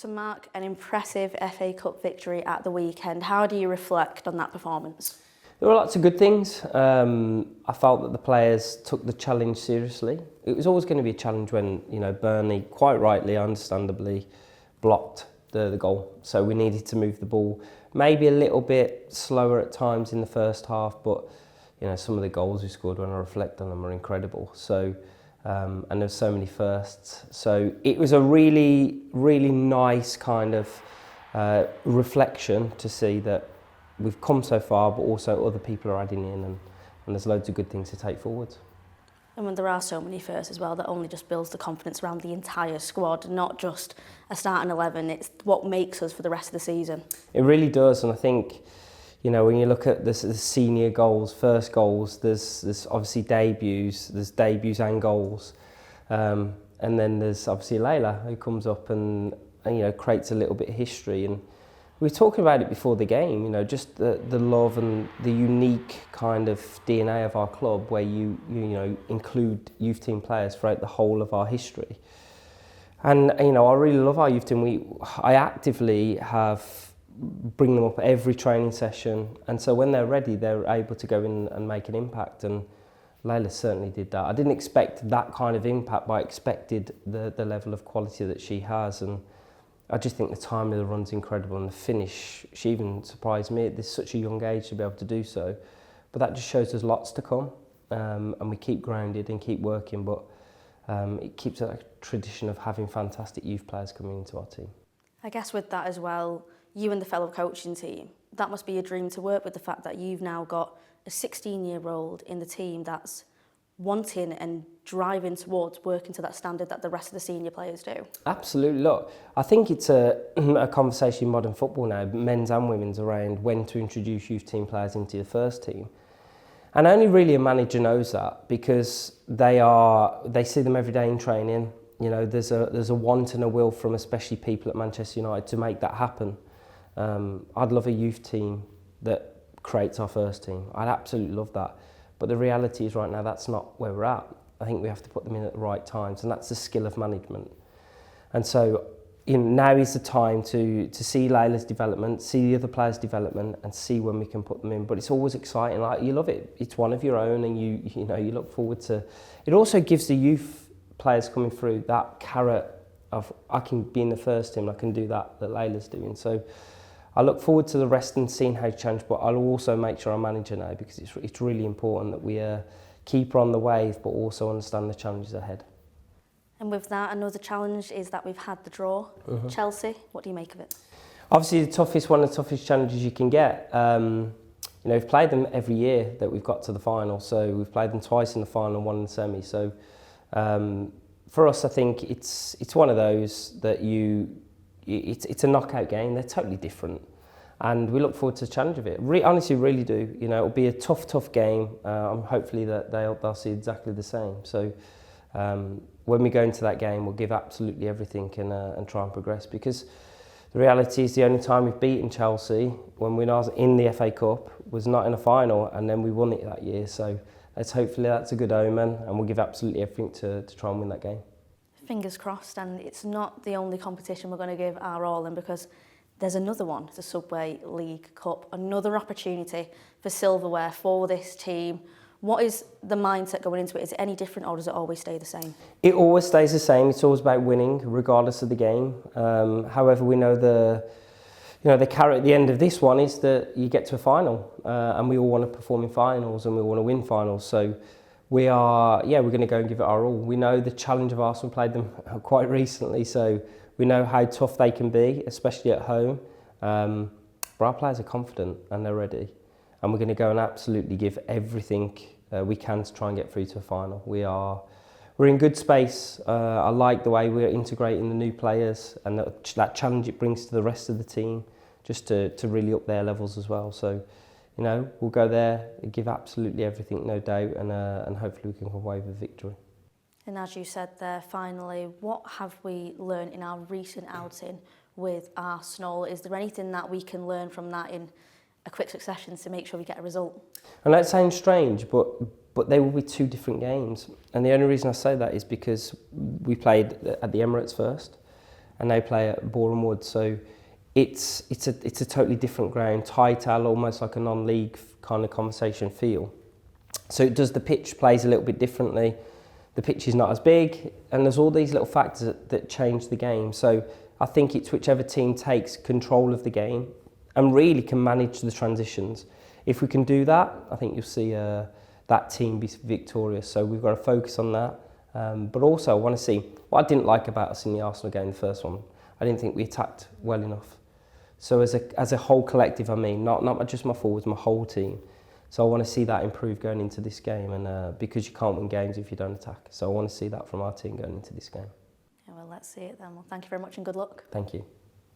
So Marc, an impressive FA Cup victory at the weekend. How do you reflect on that performance? There were lots of good things. I felt that the players took the challenge seriously. It was always going to be a challenge when, Burnley, quite rightly, understandably, blocked the goal. So we needed to move the ball maybe a little bit slower at times in the first half, but some of the goals we scored, when I reflect on them, are incredible. So and there's so many firsts. So it was a really, really nice kind of reflection to see that we've come so far, but also other people are adding in, and there's loads of good things to take forward. And when there are so many firsts as well, that only just builds the confidence around the entire squad, not just a starting 11. It's what makes us for the rest of the season. It really does, and I think, when you look at the senior goals, first goals, there's obviously debuts, and goals, and then there's obviously Layla, who comes up and creates a little bit of history. And we were talking about it before the game, just the love and the unique kind of DNA of our club, where you include youth team players throughout the whole of our history. And I really love our youth team. I actively bring them up every training session, and so when they're ready, they're able to go in and make an impact. And Layla certainly did that. I didn't expect that kind of impact, but I expected the level of quality that she has. And I just think the time of the run's incredible, and the finish, she even surprised me at such a young age to be able to do so. But that just shows there's lots to come, and we keep grounded and keep working, but it keeps a tradition of having fantastic youth players coming into our team. I guess with that as well, you and the fellow coaching team, that must be a dream to work with, the fact that you've now got a 16-year-old in the team that's wanting and driving towards working to that standard that the rest of the senior players do. Absolutely. Look, I think it's a conversation in modern football now, men's and women's, around when to introduce youth team players into your first team. And only really a manager knows that, because they see them every day in training. There's a want and a will from especially people at Manchester United to make that happen. I'd love a youth team that creates our first team. I'd absolutely love that. But the reality is right now that's not where we're at. I think we have to put them in at the right times, and that's the skill of management. And so now is the time to see Layla's development, see the other players' development, and see when we can put them in. But it's always exciting. Like, you love it. It's one of your own, and you look forward to. It also gives the youth players coming through that carrot of, I can be in the first team, I can do that Layla's doing. So I look forward to the rest and seeing how to change, but I'll also make sure I manage her now, because it's really important that we keep her on the wave, but also understand the challenges ahead. And with that, another challenge is that we've had the draw. Chelsea, what do you make of it? Obviously, one of the toughest challenges you can get. We've played them every year that we've got to the final, so we've played them twice in the final and one in the semi. So for us, I think it's one of those that it's a knockout game. They're totally different, and we look forward to the challenge of it. Honestly, really do. It'll be a tough game. Hopefully that they'll see exactly the same. So when we go into that game, we'll give absolutely everything and try and progress, because the reality is the only time we've beaten Chelsea when we were in the FA Cup was not in a final, and then we won it that year. So hopefully that's a good omen, and we'll give absolutely everything to try and win that game. Fingers crossed, and it's not the only competition we're going to give our all in, because there's another one, the Subway League Cup, another opportunity for silverware for this team. What is the mindset going into it? Is it any different, or does it always stay the same? It always stays the same. It's always about winning, regardless of the game. However, we know the carrot at the end of this one is that you get to a final, and we all want to perform in finals, and we want to win finals. So we're going to go and give it our all. We know the challenge of Arsenal, played them quite recently, so we know how tough they can be, especially at home. But our players are confident and they're ready, and we're going to go and absolutely give everything we can to try and get through to a final. We're in good space. I like the way we're integrating the new players and that challenge it brings to the rest of the team, just to really up their levels as well. So, we'll go there and give absolutely everything, no doubt, and hopefully we can come away with victory. And as you said there, finally, what have we learned in our recent outing with Arsenal? Is there anything that we can learn from that in a quick succession to make sure we get a result? And that sounds strange, but they will be two different games. And the only reason I say that is because we played at the Emirates first, and they play at Boreham Wood. So it's a totally different ground, tighter, almost like a non-league kind of conversation feel. So the pitch plays a little bit differently. The pitch is not as big, and there's all these little factors that change the game. So I think it's whichever team takes control of the game and really can manage the transitions. If we can do that, I think you'll see that team be victorious. So we've got to focus on that. But also I want to see, what I didn't like about us in the Arsenal game, the first one, I didn't think we attacked well enough. So as a whole collective, I mean, not just my forwards, my whole team. So I want to see that improve going into this game, and because you can't win games if you don't attack. So I want to see that from our team going into this game. Yeah, well, let's see it then. Well, thank you very much and good luck. Thank you.